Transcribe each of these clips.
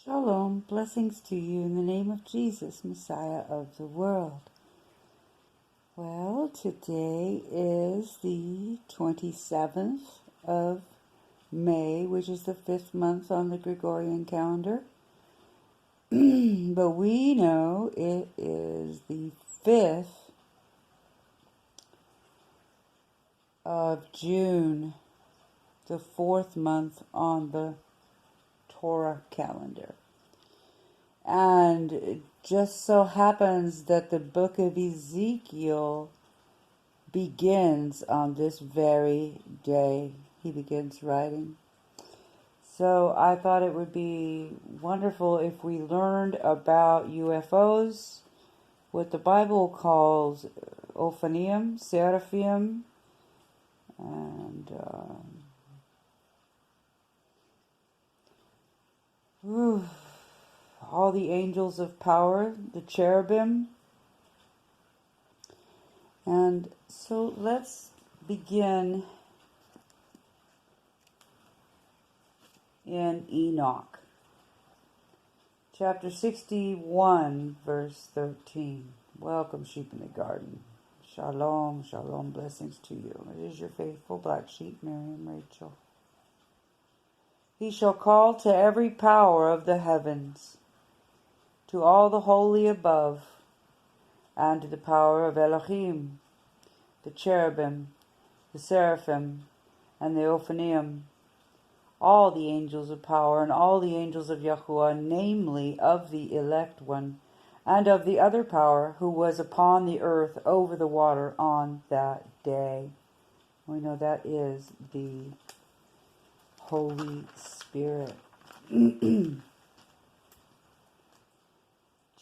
Shalom, blessings to you in the name of Jesus, Messiah of the world. Well, today is the 27th of May, which is the 5th month on the Gregorian calendar. But we know it is the 5th of June, the 4th month on the Torah calendar. And it just so happens that the book of Ezekiel begins on this very day. He begins writing. So I thought it would be wonderful if we learned about UFOs, what the Bible calls Ophanium, Seraphim, and all the angels of power, the cherubim. And so let's begin in Enoch. Chapter 61, verse 13. Welcome, sheep in the garden. Shalom, shalom, blessings to you. It is your faithful black sheep, Miriam Rachel. He shall call to every power of the heavens, to all the holy above, and to the power of Elohim, the cherubim, the seraphim, and the Ophanium, all the angels of power, and all the angels of Yahuwah, namely of the elect one, and of the other power who was upon the earth over the water on that day. We know that is the Holy Spirit.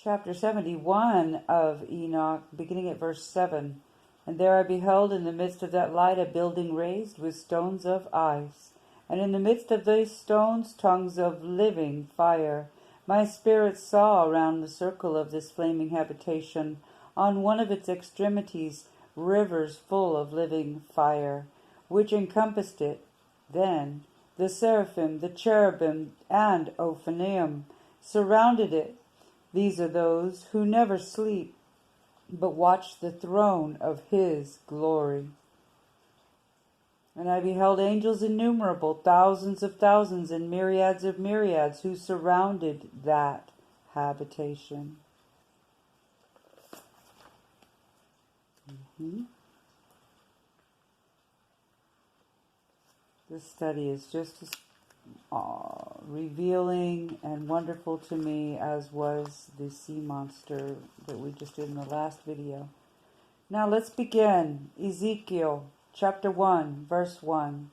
Chapter 71 of Enoch, beginning at verse 7. And there I beheld in the midst of that light a building raised with stones of ice, and in the midst of these stones tongues of living fire. My spirit saw around the circle of this flaming habitation, on one of its extremities, rivers full of living fire, which encompassed it. Then the seraphim, the cherubim, and Ophanium surrounded it. These are those who never sleep, but watch the throne of his glory. And I beheld angels innumerable, thousands of thousands and myriads of myriads, who surrounded that habitation. This study is just as revealing and wonderful to me as was the sea monster that we just did in the last video. Now let's begin. Ezekiel chapter 1, verse 1.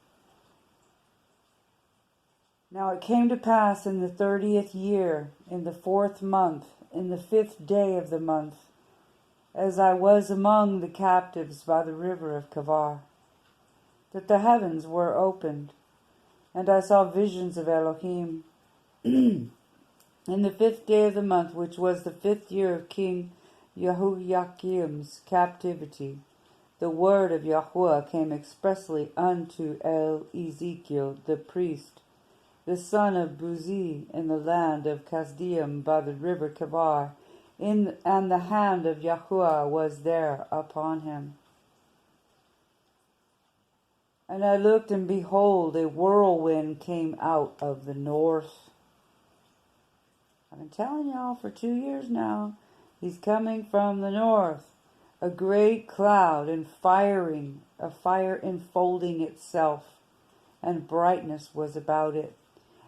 Now it came to pass in the 30th year, in the 4th month, in the 5th day of the month, as I was among the captives by the river of Kavar, that the heavens were opened, and I saw visions of Elohim. In the 5th day of the month, which was the 5th year of King Jehoiakim's captivity, the word of Yahuwah came expressly unto Ezekiel the priest, the son of Buzi, in the land of Kasdeum by the river Kavar, and the hand of Yahuwah was there upon him. And I looked, and behold, a whirlwind came out of the north. I've been telling y'all for 2 years now, he's coming from the north. A great cloud and a fire enfolding itself, and brightness was about it.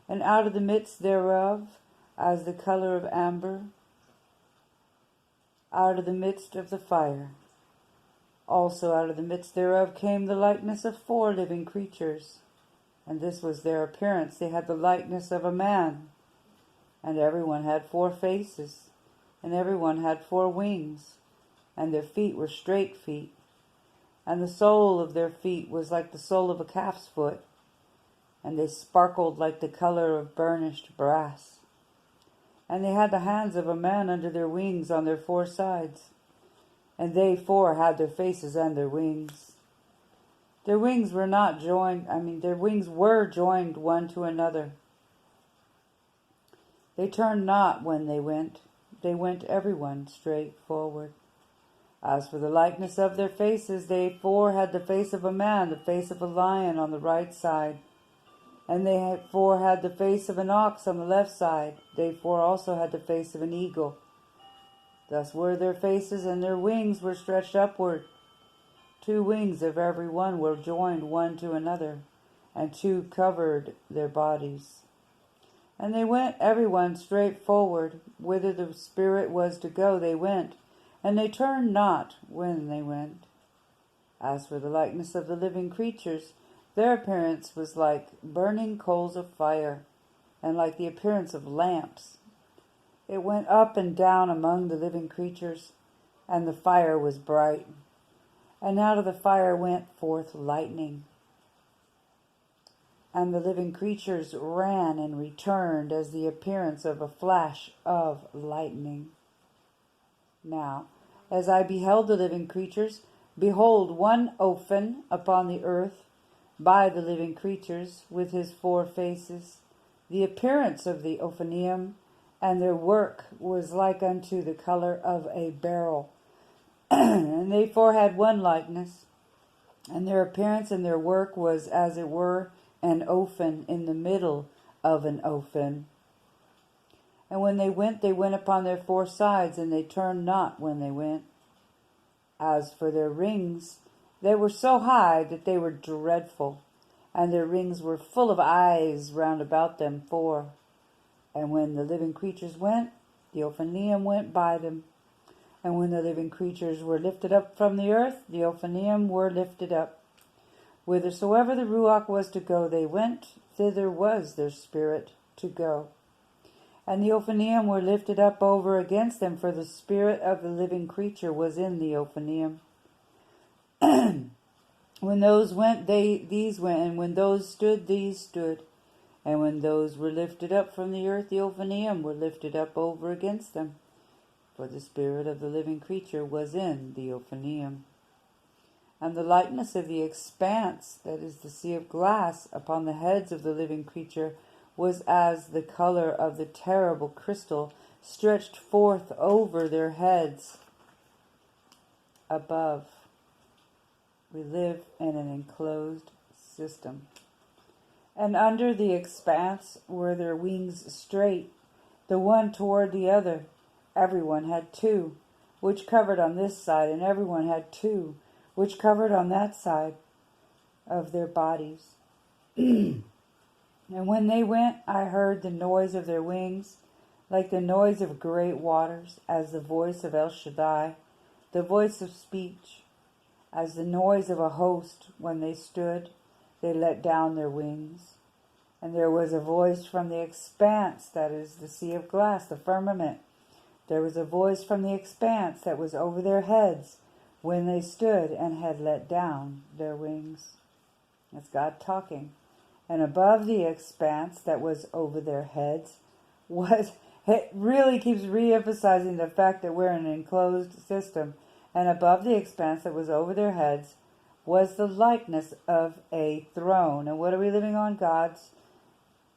And out of the midst thereof, as the color of amber, out of the midst of the fire, also out of the midst thereof came the likeness of 4 living creatures. And this was their appearance. They had the likeness of a man. And everyone had 4 faces. And everyone had 4 wings. And their feet were straight feet. And the sole of their feet was like the sole of a calf's foot. And they sparkled like the color of burnished brass. And they had the hands of a man under their wings on their 4 sides. And they 4 had their faces and their wings. Their wings were not joined, their wings were joined one to another. They turned not when they went everyone straight forward. As for the likeness of their faces, they four had the face of a man, the face of a lion on the right side, and they four had the face of an ox on the left side. They four also had the face of an eagle. Thus were their faces, and their wings were stretched upward. 2 wings of every one were joined one to another, and 2 covered their bodies. And they went every one straight forward. Whither the Spirit was to go, they went, and they turned not when they went. As for the likeness of the living creatures, their appearance was like burning coals of fire, and like the appearance of lamps. It went up and down among the living creatures, and the fire was bright. And out of the fire went forth lightning. And the living creatures ran and returned as the appearance of a flash of lightning. Now, as I beheld the living creatures, behold, one open upon the earth by the living creatures, with his 4 faces, the appearance of the Ophanium, and their work was like unto the color of a beryl. And they four had one likeness, and their appearance and their work was as it were an open in the middle of an open. And when they went upon their 4 sides, and they turned not when they went. As for their rings, they were so high that they were dreadful, and their rings were full of eyes round about them 4. And when the living creatures went, the Ophanium went by them. And when the living creatures were lifted up from the earth, the Ophanium were lifted up. Whithersoever the Ruach was to go, they went, thither was their spirit to go. And the Ophanium were lifted up over against them, for the spirit of the living creature was in the Ophanium. When those went, these went, and when those stood, these stood. And when those were lifted up from the earth, the Ophanium were lifted up over against them. For the spirit of the living creature was in the Ophanium. And the likeness of the expanse, that is the sea of glass, upon the heads of the living creature was as the color of the terrible crystal stretched forth over their heads above. We live in an enclosed system. And under the expanse were their wings straight, the one toward the other. Everyone had 2, which covered on this side, and everyone had 2, which covered on that side of their bodies. And when they went, I heard the noise of their wings, like the noise of great waters, as the voice of El Shaddai, the voice of speech, as the noise of a host. When they stood, they let down their wings. And there was a voice from the expanse, that is the sea of glass, the firmament. There was a voice from the expanse that was over their heads when they stood and had let down their wings. That's God talking. And above the expanse that was over their heads was, it really keeps re-emphasizing the fact that we're in an enclosed system. And above the expanse that was over their heads was the likeness of a throne. And what are we living on? God's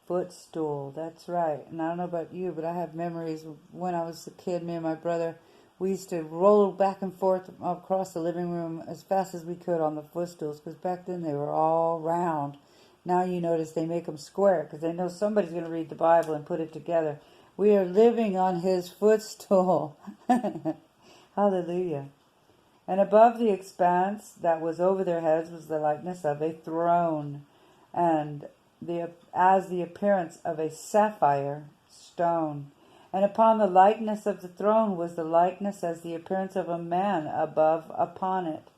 footstool. That's right. And I don't know about you, but I have memories of when I was a kid, me and my brother, we used to roll back and forth across the living room as fast as we could on the footstools, because back then they were all round. Now you notice they make them square because they know somebody's going to read the Bible and put it together. We are living on his footstool. Hallelujah. And above the expanse that was over their heads was the likeness of a throne, and as the appearance of a sapphire stone. And upon the likeness of the throne was the likeness as the appearance of a man above upon it.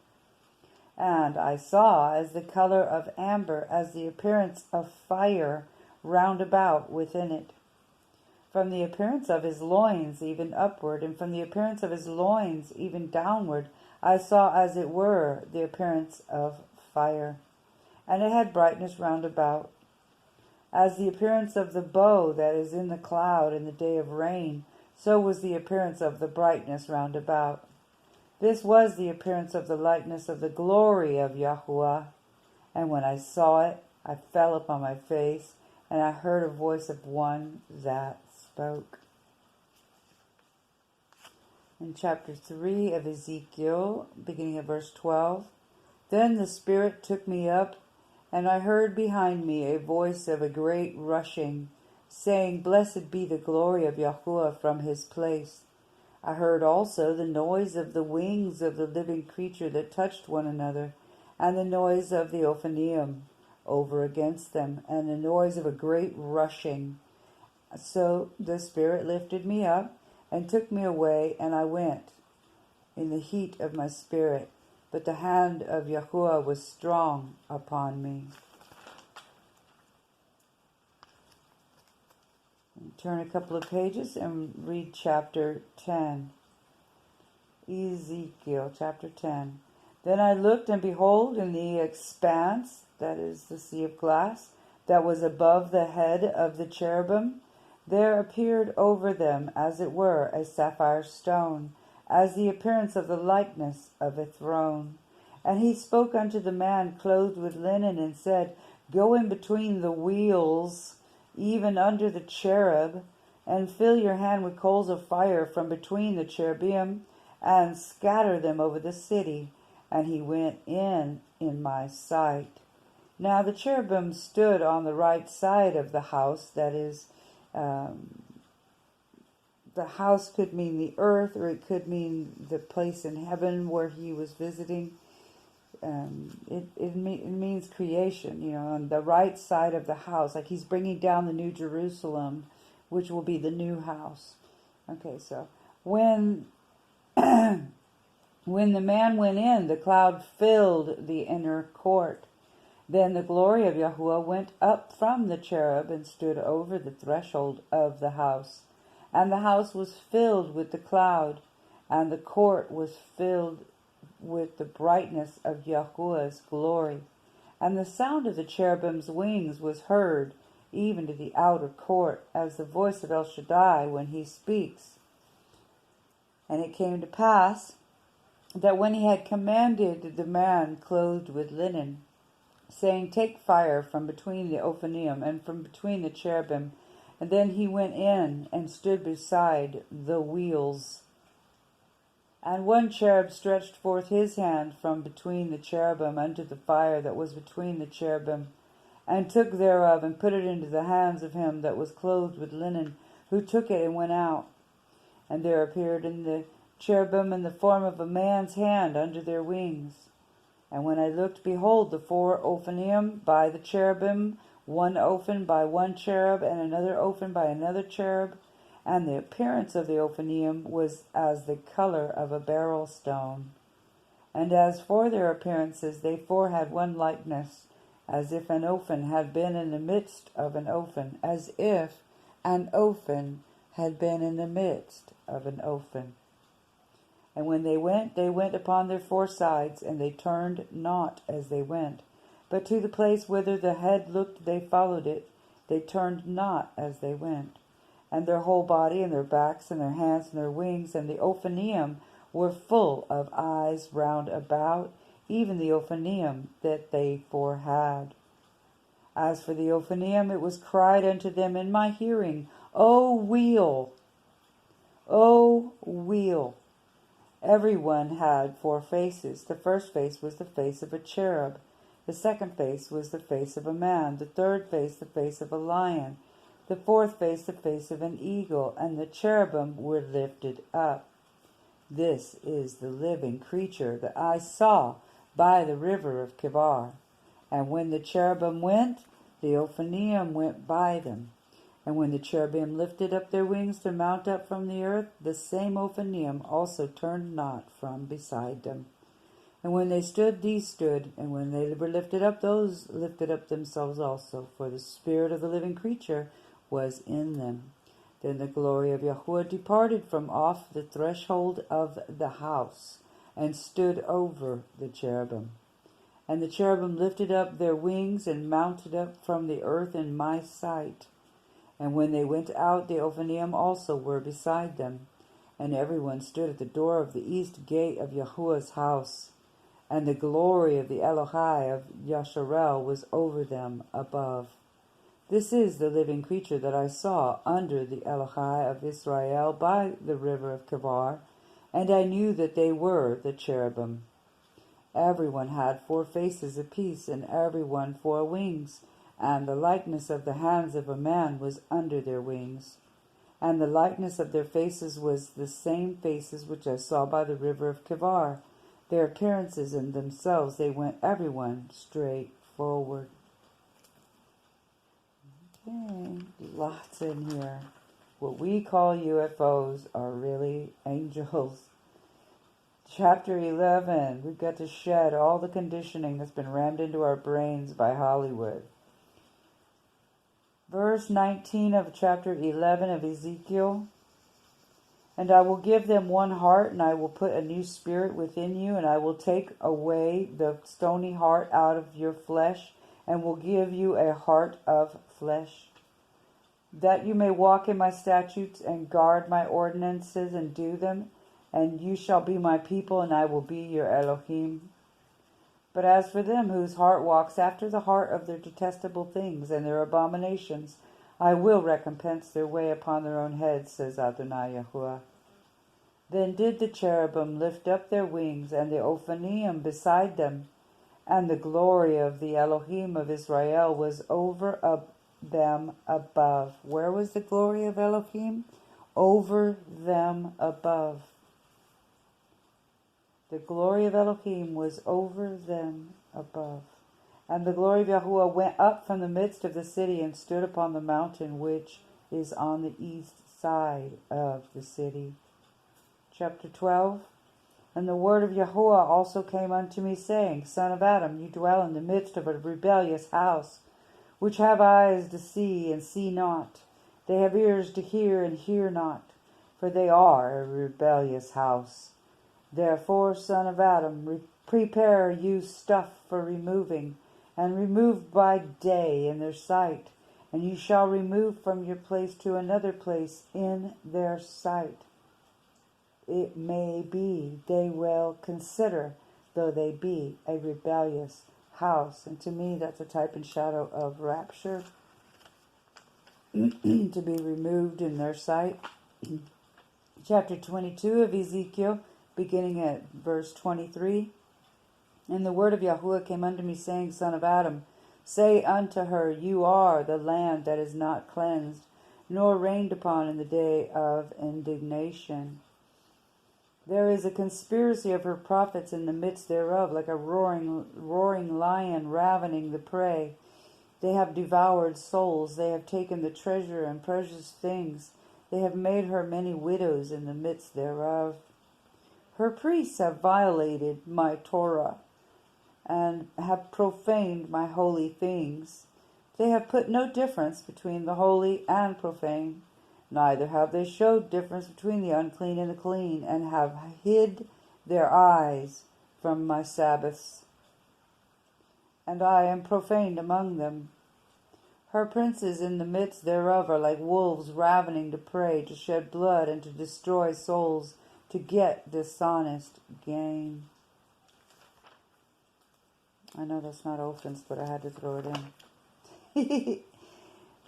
And I saw as the color of amber, as the appearance of fire round about within it. From the appearance of his loins even upward, and from the appearance of his loins even downward, I saw as it were the appearance of fire. And it had brightness round about. As the appearance of the bow that is in the cloud in the day of rain, so was the appearance of the brightness round about. This was the appearance of the likeness of the glory of Yahuwah. And when I saw it, I fell upon my face, and I heard a voice of one that spoke. In chapter 3 of Ezekiel, beginning at verse 12, Then the Spirit took me up, and I heard behind me a voice of a great rushing, saying, Blessed be the glory of Yahuwah from his place. I heard also the noise of the wings of the living creature that touched one another, and the noise of the Ophaneum over against them, and the noise of a great rushing. So the Spirit lifted me up, and took me away, and I went in the heat of my spirit. But the hand of Yahuwah was strong upon me. Turn a couple of pages and read chapter 10. Ezekiel chapter 10. Then I looked, and behold, in the expanse, that is the sea of glass, that was above the head of the cherubim, there appeared over them, as it were, a sapphire stone, as the appearance of the likeness of a throne. And he spoke unto the man clothed with linen, and said, Go in between the wheels, even under the cherub, and fill your hand with coals of fire from between the cherubim, and scatter them over the city. And he went in my sight. Now the cherubim stood on the right side of the house, that is, the house could mean the earth, or it could mean the place in heaven where he was visiting. It means creation, on the right side of the house, like he's bringing down the New Jerusalem, which will be the new house. Okay, so when when the man went in, the cloud filled the inner court. Then the glory of Yahuwah went up from the cherub and stood over the threshold of the house. And the house was filled with the cloud, and the court was filled with the brightness of Yahuwah's glory. And the sound of the cherubim's wings was heard, even to the outer court, as the voice of El Shaddai when he speaks. And it came to pass that when he had commanded the man clothed with linen, saying, Take fire from between the Ophaneum and from between the cherubim, and then he went in and stood beside the wheels. And one cherub stretched forth his hand from between the cherubim unto the fire that was between the cherubim, and took thereof, and put it into the hands of him that was clothed with linen, who took it and went out. And there appeared in the cherubim in the form of a man's hand under their wings. And when I looked, behold, the 4 Ophaneum by the cherubim, one Ophan by one cherub, and another Ophan by another cherub. And the appearance of the Ophaneum was as the color of a beryl stone. And as for their appearances, they 4 had one likeness, as if an Ophan had been in the midst of an Ophan, as if an Ophan had been in the midst of an Ophan. And when they went upon their 4 sides, and they turned not as they went. But to the place whither the head looked they followed it. They turned not as they went. And their whole body, and their backs, and their hands, and their wings, and the Ophaneum were full of eyes round about, even the Ophaneum that they 4 had. As for the Ophaneum, it was cried unto them in my hearing, O wheel! O wheel! Every one had 4 faces. The first face was the face of a cherub. The second face was the face of a man. The third face the face of a lion. The fourth face the face of an eagle. And the cherubim were lifted up. This is the living creature that I saw by the river of Kibar. And when the cherubim went, the Ophaneum went by them. And when the cherubim lifted up their wings to mount up from the earth, the same Ophaneum also turned not from beside them. And when they stood, these stood, and when they were lifted up, those lifted up themselves also, for the spirit of the living creature was in them. Then the glory of Yahuwah departed from off the threshold of the house, and stood over the cherubim. And the cherubim lifted up their wings, and mounted up from the earth in my sight. And when they went out, the Ophaneum also were beside them. And everyone stood at the door of the east gate of Yahuwah's house. And the glory of the Elohai of Yasharel was over them above. This is the living creature that I saw under the Elohai of Israel by the river of Kebar, and I knew that they were the cherubim. Everyone had 4 faces apiece, and everyone 4 wings, and the likeness of the hands of a man was under their wings. And the likeness of their faces was the same faces which I saw by the river of Kebar. Their appearances in themselves, they went everyone straight forward. Okay, lots in here. What we call UFOs are really angels. Chapter 11, we've got to shed all the conditioning that's been rammed into our brains by Hollywood. Verse 19 of chapter 11 of Ezekiel. And I will give them one heart, and I will put a new spirit within you, and I will take away the stony heart out of your flesh, and will give you a heart of flesh, that you may walk in my statutes and guard my ordinances and do them, and you shall be my people, and I will be your Elohim. But as for them whose heart walks after the heart of their detestable things and their abominations, I will recompense their way upon their own heads, says Adonai Yahuwah. Then did the cherubim lift up their wings, and the Ophanim beside them, and the glory of the Elohim of Israel was over them above. Where was the glory of Elohim? Over them above. The glory of Elohim was over them above. And the glory of Yahuwah went up from the midst of the city and stood upon the mountain which is on the east side of the city. Chapter 12. And the word of Yahuwah also came unto me, saying, Son of Adam, you dwell in the midst of a rebellious house, which have eyes to see and see not. They have ears to hear and hear not, for they are a rebellious house. Therefore, Son of Adam, prepare you stuff for removing, and remove by day in their sight, and you shall remove from your place to another place in their sight. It may be they will consider, though they be a rebellious house. And to me, that's a type and shadow of rapture, to be removed in their sight. Chapter 22 of Ezekiel, beginning at verse 23. And the word of Yahuwah came unto me, saying, Son of Adam, say unto her, you are the land that is not cleansed, nor rained upon in the day of indignation. There is a conspiracy of her prophets in the midst thereof, like a roaring lion ravening the prey. They have devoured souls, they have taken the treasure and precious things. They have made her many widows in the midst thereof. Her priests have violated my Torah, and have profaned my holy things. They have put no difference between the holy and profane. Neither have they showed difference between the unclean and the clean, and have hid their eyes from my Sabbaths. And I am profaned among them. Her princes in the midst thereof are like wolves ravening to prey, to shed blood, and to destroy souls, to get dishonest gain. I know that's not offense, but I had to throw it in.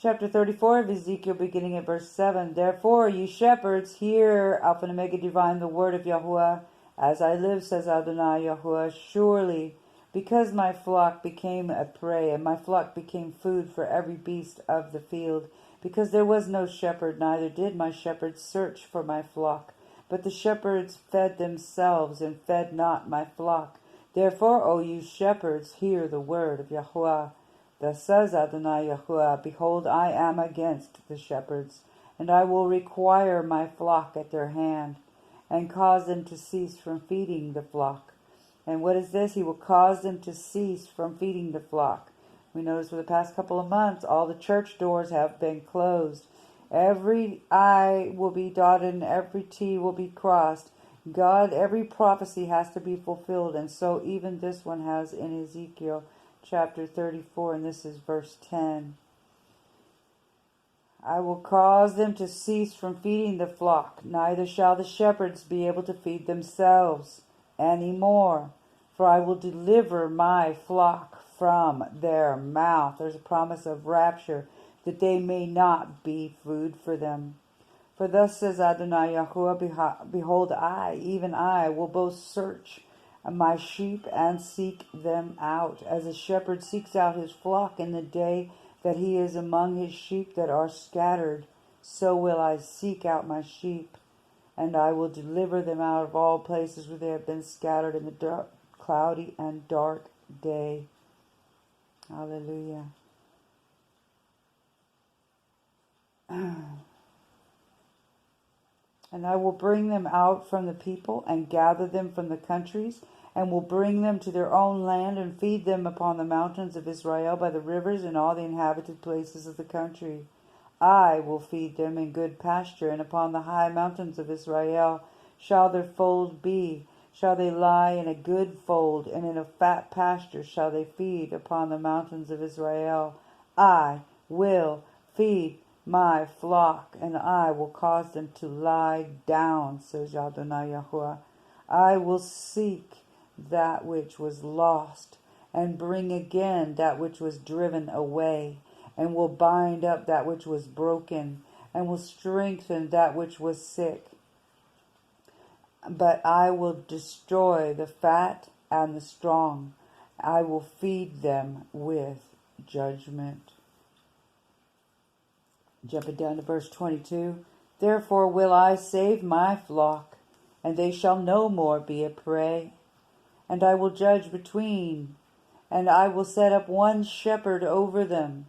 Chapter 34 of Ezekiel, beginning at verse 7. Therefore, ye shepherds, hear, Alpha and Omega divine, the word of Yahuwah. As I live, says Adonai Yahuwah, surely, because my flock became a prey, and my flock became food for every beast of the field, because there was no shepherd, neither did my shepherds search for my flock, but the shepherds fed themselves, and fed not my flock. Therefore, O you shepherds, hear the word of Yahuwah. Thus says Adonai Yahuwah, behold, I am against the shepherds, and I will require my flock at their hand, and cause them to cease from feeding the flock. And what is this? He will cause them to cease from feeding the flock. We notice for the past couple of months, all the church doors have been closed. Every I will be dotted and every T will be crossed. God, every prophecy has to be fulfilled, and so even this one has in Ezekiel chapter 34, and this is verse 10. I will cause them to cease from feeding the flock, neither shall the shepherds be able to feed themselves any more, for I will deliver my flock from their mouth. There's a promise of rapture. that they may not be food for them. For thus says Adonai Yahuwah, behold, I, even I, will both search my sheep and seek them out, as a shepherd seeks out his flock in the day that he is among his sheep that are scattered. So will I seek out my sheep, and I will deliver them out of all places where they have been scattered in the dark, cloudy and dark day. Hallelujah. And I will bring them out from the people and gather them from the countries, and will bring them to their own land and feed them upon the mountains of Israel by the rivers and all the inhabited places of the country. I will feed them in good pasture, and upon the high mountains of Israel shall their fold be. Shall they lie in a good fold, and in a fat pasture shall they feed upon the mountains of Israel. I will feed my flock, and I will cause them to lie down, says Adonai Yahuwah. I will seek that which was lost, and bring again that which was driven away, and will bind up that which was broken, and will strengthen that which was sick. But I will destroy the fat and the strong. I will feed them with judgment. Jumping down to verse 22. Therefore will I save my flock, and they shall no more be a prey. And I will judge between, and I will set up one shepherd over them,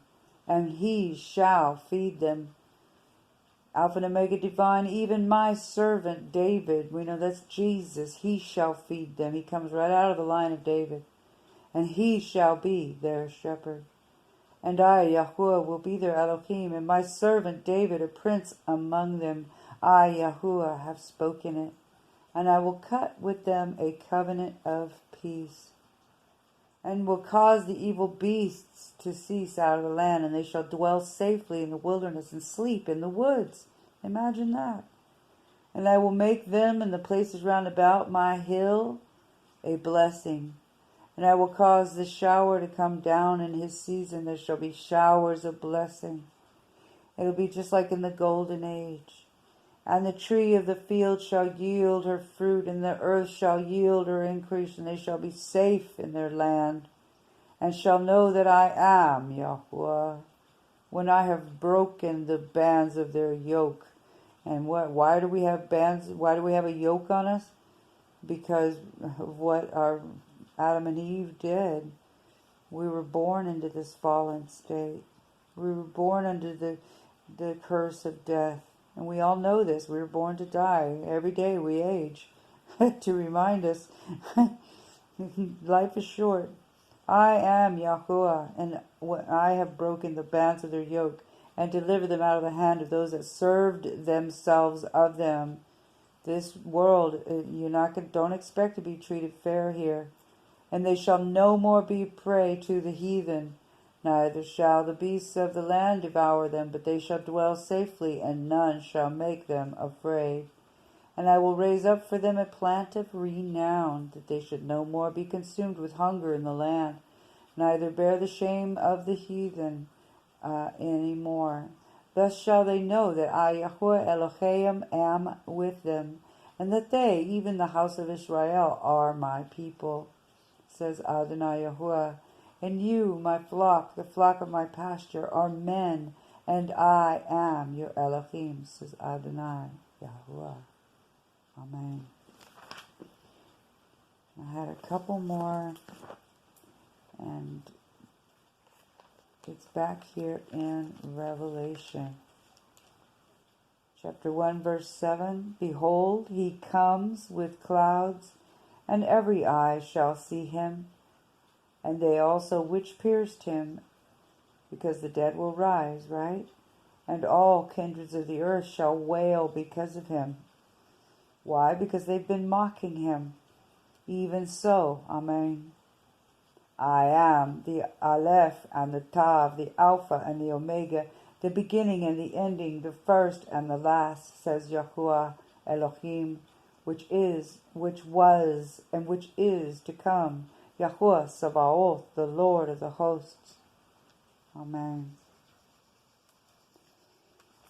and he shall feed them. Alpha and Omega divine, even my servant David, we know that's Jesus, he shall feed them. He comes right out of the line of David. And he shall be their shepherd. And I, Yahuwah, will be their Elohim, and my servant David, a prince among them. I, Yahuwah, have spoken it. And I will cut with them a covenant of peace, and will cause the evil beasts to cease out of the land, and they shall dwell safely in the wilderness and sleep in the woods. Imagine that. And I will make them and the places round about my hill a blessing. And I will cause the shower to come down in his season. There shall be showers of blessing. It'll be just like in the golden age. And the tree of the field shall yield her fruit, and the earth shall yield her increase, and they shall be safe in their land, and shall know that I am Yahuwah, when I have broken the bands of their yoke. And why do we have bands? Why do we have a yoke on us? Because of what our Adam and Eve did. We were born into this fallen state. We were born under the curse of death. And we all know this. We were born to die. Every day we age. To remind us, life is short. I am Yahuwah, and I have broken the bands of their yoke, and delivered them out of the hand of those that served themselves of them. This world, don't expect to be treated fair here. And they shall no more be prey to the heathen, neither shall the beasts of the land devour them, but they shall dwell safely, and none shall make them afraid. And I will raise up for them a plant of renown, that they should no more be consumed with hunger in the land, neither bear the shame of the heathen any more. Thus shall they know that I, Yahuwah Elohim, am with them, and that they, even the house of Israel, are my people, says Adonai Yahuwah. And you, my flock, the flock of my pasture, are men, and I am your Elohim, says Adonai Yahuwah. Amen. I had a couple more, and it's back here in Revelation. Chapter 1, verse 7. Behold, he comes with clouds, and every eye shall see him, and they also which pierced him, because the dead will rise, right? And all kindreds of the earth shall wail because of him. Why? Because they've been mocking him. Even so, Amen. I am the Aleph and the Tav, the Alpha and the Omega, the beginning and the ending, the first and the last, says Yahuwah Elohim, which is, which was, and which is to come, Yahuwah Sabaoth, the Lord of the hosts. Amen.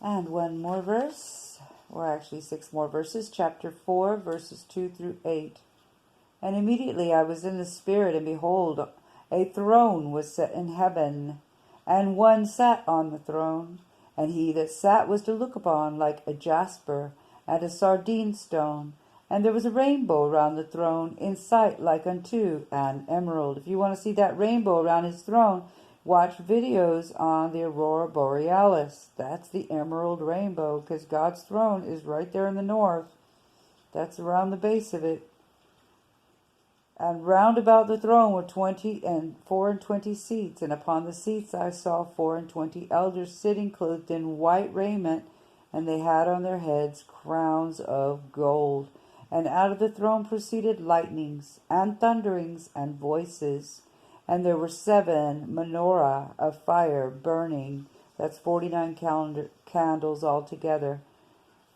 And one more verse, or actually 6 more verses, chapter 4, verses 2 through 8. And immediately I was in the Spirit, and behold, a throne was set in heaven, and one sat on the throne. And he that sat was to look upon like a jasper and a sardine stone. And there was a rainbow around the throne, in sight like unto an emerald. If you want to see that rainbow around his throne, watch videos on the Aurora Borealis. That's the emerald rainbow, because God's throne is right there in the north. That's around the base of it. And round about the throne were 24 seats, and upon the seats I saw 24 elders sitting, clothed in white raiment, and they had on their heads crowns of gold. And out of the throne proceeded lightnings, and thunderings, and voices. And there were 7 menorah of fire burning. That's 49 candles altogether.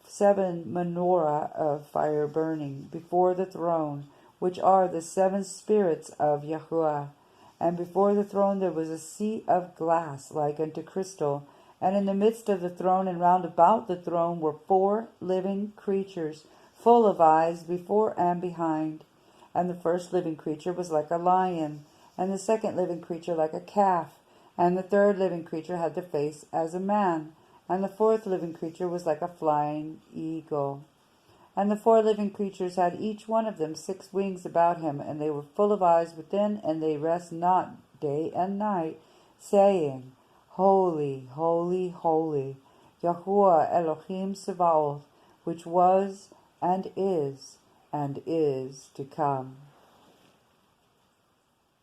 7 menorah of fire burning before the throne, which are the 7 spirits of Yahuwah. And before the throne there was a sea of glass like unto crystal. And in the midst of the throne and round about the throne were 4 living creatures, full of eyes before and behind. And the first living creature was like a lion, and the second living creature like a calf, and the third living creature had the face as a man, and the fourth living creature was like a flying eagle. And the 4 living creatures had each one of them 6 wings about him, and they were full of eyes within, and they rest not day and night, saying, Holy, holy, holy, Yahuwah Elohim Sabaoth, which was and is to come.